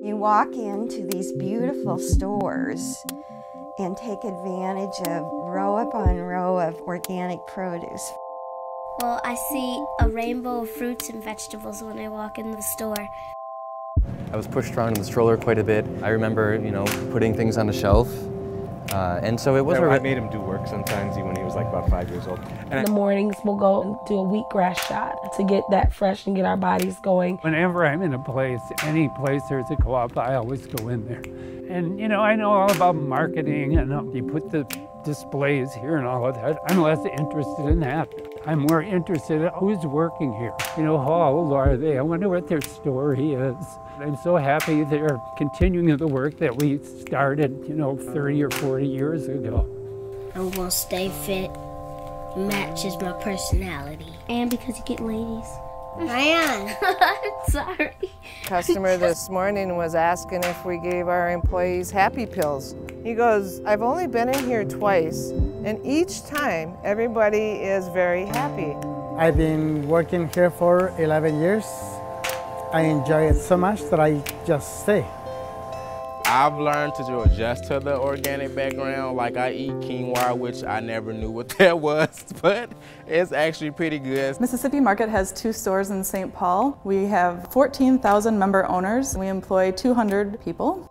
You walk into these beautiful stores and take advantage of row upon row of organic produce. Well, I see a rainbow of fruits and vegetables when I walk in the store. I was pushed around in the stroller quite a bit. I remember, putting things on the shelf. And so it was... I made him do work sometimes when he was like about 5 years old. In the mornings, we'll go and do a wheatgrass shot to get that fresh and get our bodies going. Whenever I'm in a place, any place there's a co-op, I always go in there. And, I know all about marketing and you put the displays here and all of that. I'm less interested in that. I'm more interested in who's working here. How old are they? I wonder what their story is. I'm so happy they're continuing the work that we started, 30 or 40 years ago. I'm gonna stay fit. Matches my personality. And because you get ladies. Ryan, I'm sorry. Customer this morning was asking if we gave our employees Happy Pills. He goes, I've only been in here twice, and each time everybody is very happy. I've been working here for 11 years. I enjoy it so much that I just stay. I've learned to adjust to the organic background. Like I eat quinoa, which I never knew what that was, but it's actually pretty good. Mississippi Market has 2 stores in St. Paul. We have 14,000 member owners. We employ 200 people.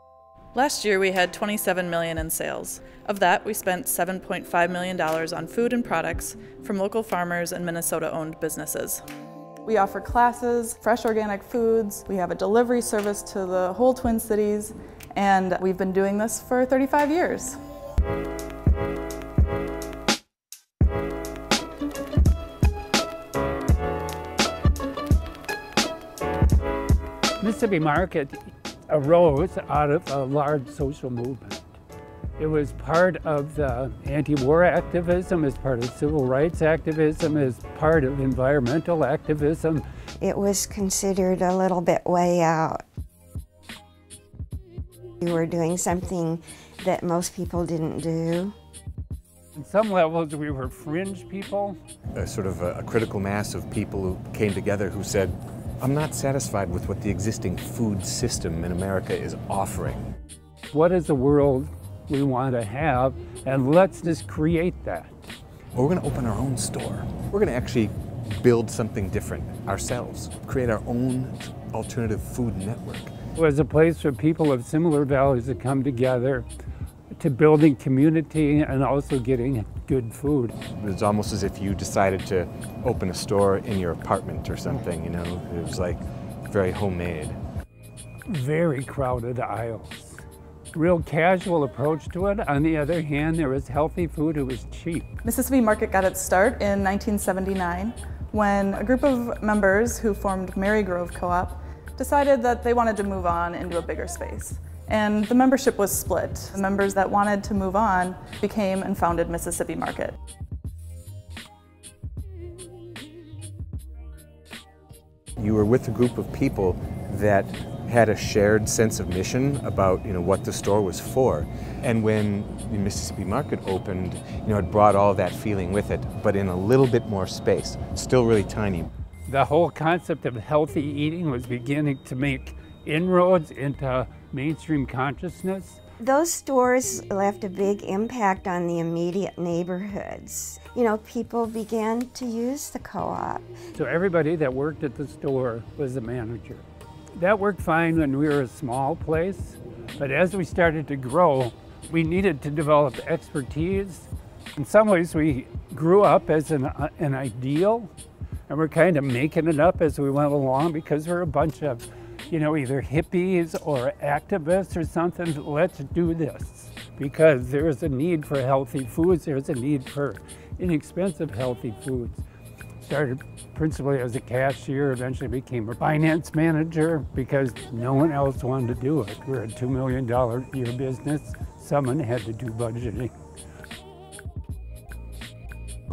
Last year we had $27 million in sales. Of that, we spent $7.5 million on food and products from local farmers and Minnesota-owned businesses. We offer classes, fresh organic foods. We have a delivery service to the whole Twin Cities, and we've been doing this for 35 years. Mississippi Market arose out of a large social movement. It was part of the anti-war activism, as part of civil rights activism, as part of environmental activism. It was considered a little bit way out. You were doing something that most people didn't do. On some levels, we were fringe people. Sort of a critical mass of people who came together who said, I'm not satisfied with what the existing food system in America is offering. What is the world we want to have, and let's just create that. Well, we're going to open our own store. We're going to actually build something different ourselves, create our own alternative food network. It was a place for people of similar values to come together to building community and also getting good food. It's almost as if you decided to open a store in your apartment or something, It was like very homemade. Very crowded aisles. Real casual approach to it. On the other hand, there was healthy food, it was cheap. Mississippi Market got its start in 1979 when a group of members who formed Marygrove Co-op decided that they wanted to move on into a bigger space. And the membership was split. The members that wanted to move on became and founded Mississippi Market. You were with a group of people that had a shared sense of mission about what the store was for. And when the Mississippi Market opened, it brought all that feeling with it, but in a little bit more space, still really tiny. The whole concept of healthy eating was beginning to make inroads into mainstream consciousness. Those stores left a big impact on the immediate neighborhoods. People began to use the co-op. So everybody that worked at the store was the manager. That worked fine when we were a small place, but as we started to grow, we needed to develop expertise. In some ways, we grew up as an ideal, and we're kind of making it up as we went along because we're a bunch of, either hippies or activists or something. Let's do this because there's a need for healthy foods. There's a need for inexpensive healthy foods. Started principally as a cashier, eventually became a finance manager because no one else wanted to do it. We're a $2 million a year business. Someone had to do budgeting.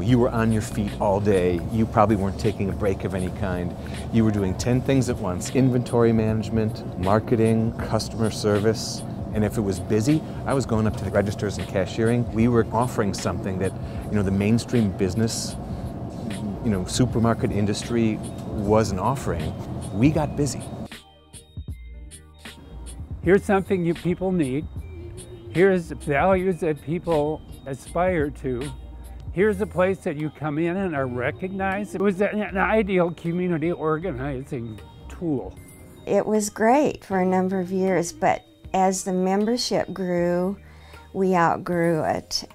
You were on your feet all day. You probably weren't taking a break of any kind. You were doing 10 things at once: inventory management, marketing, customer service. And if it was busy, I was going up to the registers and cashiering. We were offering something that, the mainstream business, supermarket industry wasn't offering. We got busy. here's something you people need. Here's values that people aspire to. Here's a place that you come in and are recognized. It was an ideal community organizing tool. It was great for a number of years, but as the membership grew, we outgrew it.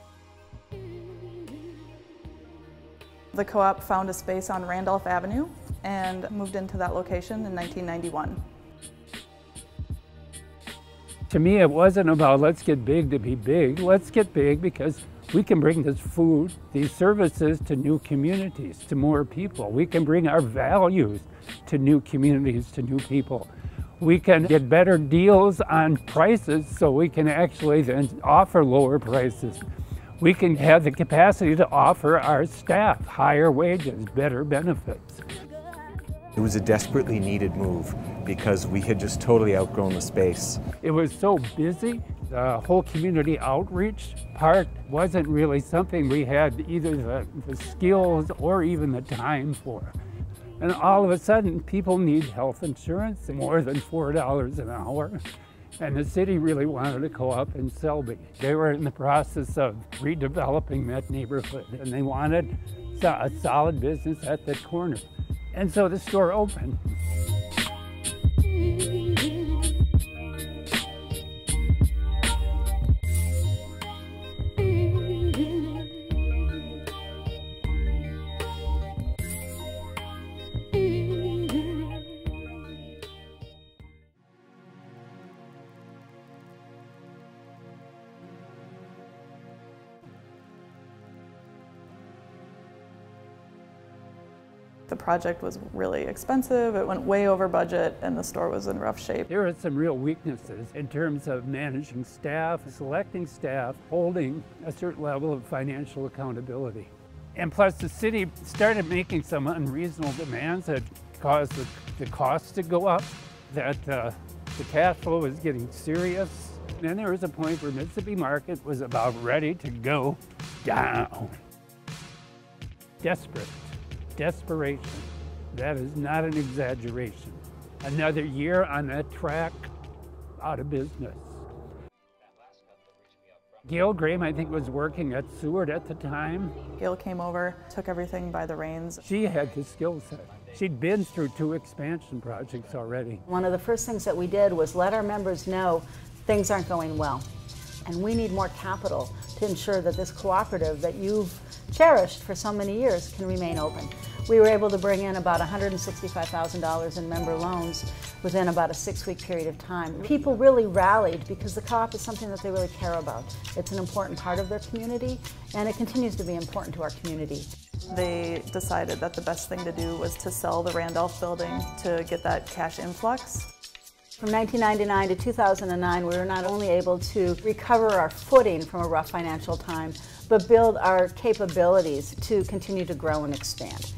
The co-op found a space on Randolph Avenue and moved into that location in 1991. To me, it wasn't about let's get big to be big. Let's get big because we can bring this food, these services to new communities, to more people. We can bring our values to new communities, to new people. We can get better deals on prices so we can actually then offer lower prices. We can have the capacity to offer our staff higher wages, better benefits. It was a desperately needed move because we had just totally outgrown the space. It was so busy. The whole community outreach part wasn't really something we had either the skills or even the time for. And all of a sudden, people need health insurance, more than $4 an hour. And the city really wanted to go up in Selby. They were in the process of redeveloping that neighborhood, and they wanted a solid business at that corner. And so the store opened. The project was really expensive, it went way over budget, and the store was in rough shape. There are some real weaknesses in terms of managing staff, selecting staff, holding a certain level of financial accountability. And plus the city started making some unreasonable demands that caused the costs to go up, that the cash flow was getting serious. And then there was a point where Mississippi Market was about ready to go down. Desperation. That is not an exaggeration. Another year on that track, out of business. Gail Graham, I think, was working at Seward at the time. Gail came over, took everything by the reins. She had the skill set. She'd been through 2 expansion projects already. One of the first things that we did was let our members know things aren't going well. And we need more capital to ensure that this cooperative that you've cherished for so many years can remain open. We were able to bring in about $165,000 in member loans within about a 6-week period of time. People really rallied because the co-op is something that they really care about. It's an important part of their community, and it continues to be important to our community. They decided that the best thing to do was to sell the Randolph building to get that cash influx. From 1999 to 2009, we were not only able to recover our footing from a rough financial time, but build our capabilities to continue to grow and expand.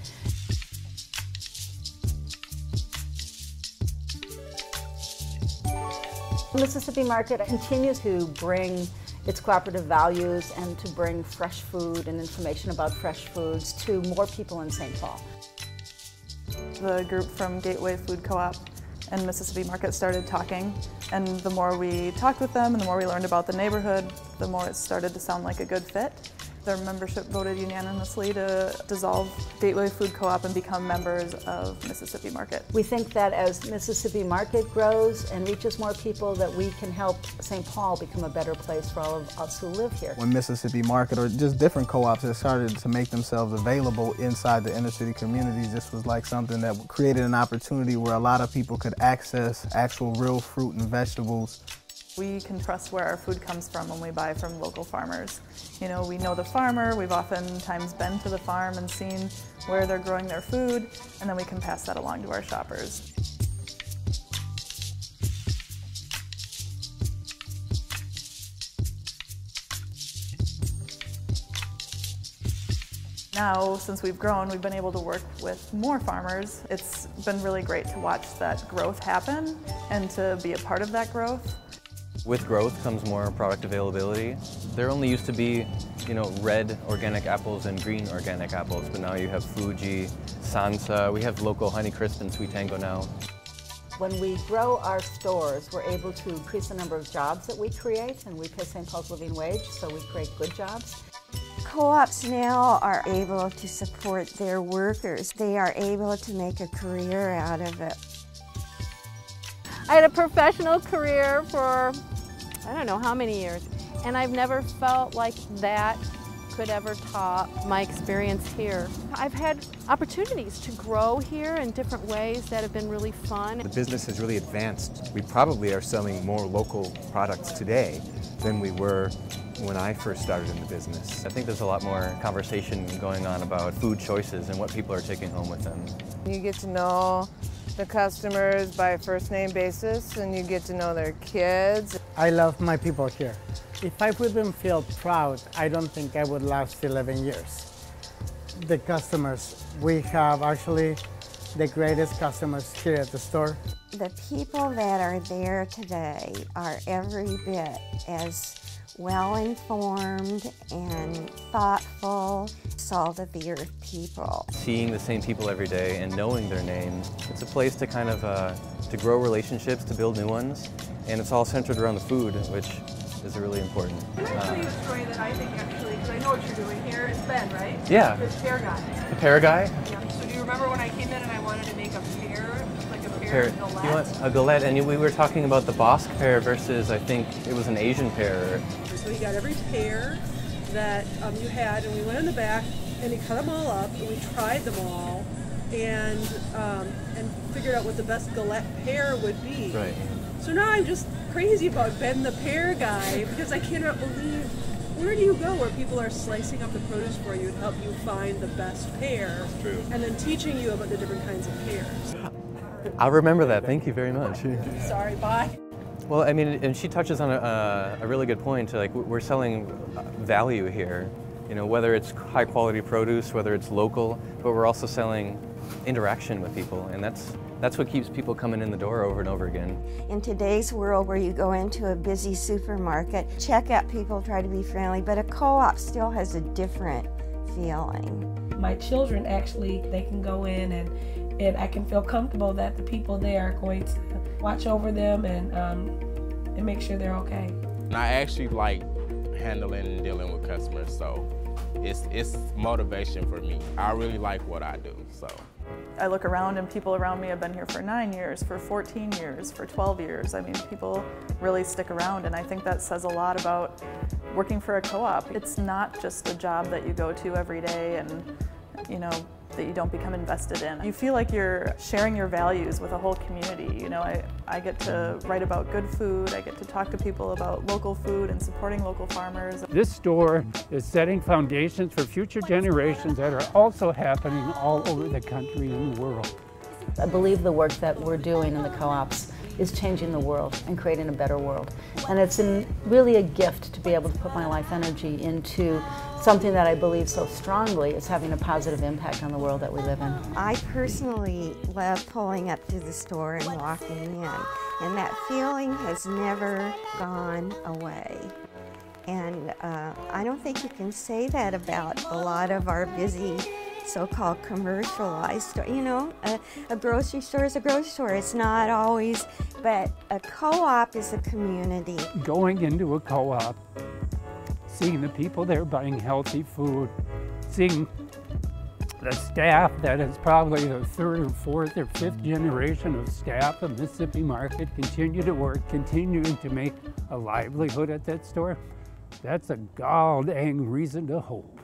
Mississippi Market continues to bring its cooperative values and to bring fresh food and information about fresh foods to more people in St. Paul. The group from Gateway Food Co-op and Mississippi Market started talking, and the more we talked with them and the more we learned about the neighborhood, the more it started to sound like a good fit. Their membership voted unanimously to dissolve Gateway Food Co-op and become members of Mississippi Market. We think that as Mississippi Market grows and reaches more people, that we can help St. Paul become a better place for all of us who live here. When Mississippi Market or just different co-ops have started to make themselves available inside the inner city communities, this was like something that created an opportunity where a lot of people could access actual real fruit and vegetables. We can trust where our food comes from when we buy from local farmers. You know, we know the farmer, we've oftentimes been to the farm and seen where they're growing their food, and then we can pass that along to our shoppers. Now, since we've grown, we've been able to work with more farmers. It's been really great to watch that growth happen and to be a part of that growth. With growth comes more product availability. There only used to be, red organic apples and green organic apples, but now you have Fuji, Sansa, we have local Honeycrisp and Sweet Tango now. When we grow our stores, we're able to increase the number of jobs that we create, and we pay St. Paul's living wage, so we create good jobs. Co-ops now are able to support their workers. They are able to make a career out of it. I had a professional career for, I don't know how many years, and I've never felt like that could ever top my experience here. I've had opportunities to grow here in different ways that have been really fun. The business has really advanced. We probably are selling more local products today than we were when I first started in the business. I think there's a lot more conversation going on about food choices and what people are taking home with them. You get to know the customers by a first name basis, and you get to know their kids. I love my people here. If I wouldn't feel proud, I don't think I would last 11 years. The customers, we have actually the greatest customers here at the store. The people that are there today are every bit as well-informed and thoughtful, salt-of-the-earth people. Seeing the same people every day and knowing their names, it's a place to kind of to grow relationships, to build new ones, and it's all centered around the food, which is really important. Can I tell you a story that I think actually, because I know what you're doing here, it's Ben, right? Yeah. This pear guy. The pear guy? Yeah. So do you remember when I came in and I wanted to make a pear, like a pear galette? You want a galette, and we were talking about the Bosc pear versus, I think it was an Asian pear. So he got every pear that you had, and we went in the back and he cut them all up, and we tried them all, and figured out what the best galette pear would be. Right. So now I'm just crazy about Ben the pear guy, because I cannot believe, where do you go where people are slicing up the produce for you to help you find the best pear? That's true. And then teaching you about the different kinds of pears. I'll remember that. Thank you very much. Sorry, bye. Well, I mean, and she touches on a really good point. Like, we're selling value here. You know, whether it's high quality produce, whether it's local, but we're also selling interaction with people, and that's what keeps people coming in the door over and over again. In today's world where you go into a busy supermarket, checkout people try to be friendly, but a co-op still has a different feeling. My children actually, they can go in and I can feel comfortable that the people there are going to watch over them and make sure they're okay. I actually like handling and dealing with customers, so it's motivation for me. I really like what I do, so. I look around and people around me have been here for 9 years, for 14 years, for 12 years. I mean, people really stick around, and I think that says a lot about working for a co-op. It's not just a job that you go to every day and, you know, that you don't become invested in. You feel like you're sharing your values with a whole community. You know, I get to write about good food, I get to talk to people about local food and supporting local farmers. This store is setting foundations for future generations that are also happening all over the country and the world. I believe the work that we're doing in the co-ops is changing the world and creating a better world. And it's really a gift to be able to put my life energy into something that I believe so strongly is having a positive impact on the world that we live in. I personally love pulling up to the store and walking in, and that feeling has never gone away. And I don't think you can say that about a lot of our busy so-called commercialized, you know, a grocery store is a grocery store. It's not always, but a co-op is a community. Going into a co-op, seeing the people there buying healthy food, seeing the staff that is probably the 3rd or 4th or 5th generation of staff of Mississippi Market continue to work, continuing to make a livelihood at that store, that's a gall dang reason to hope.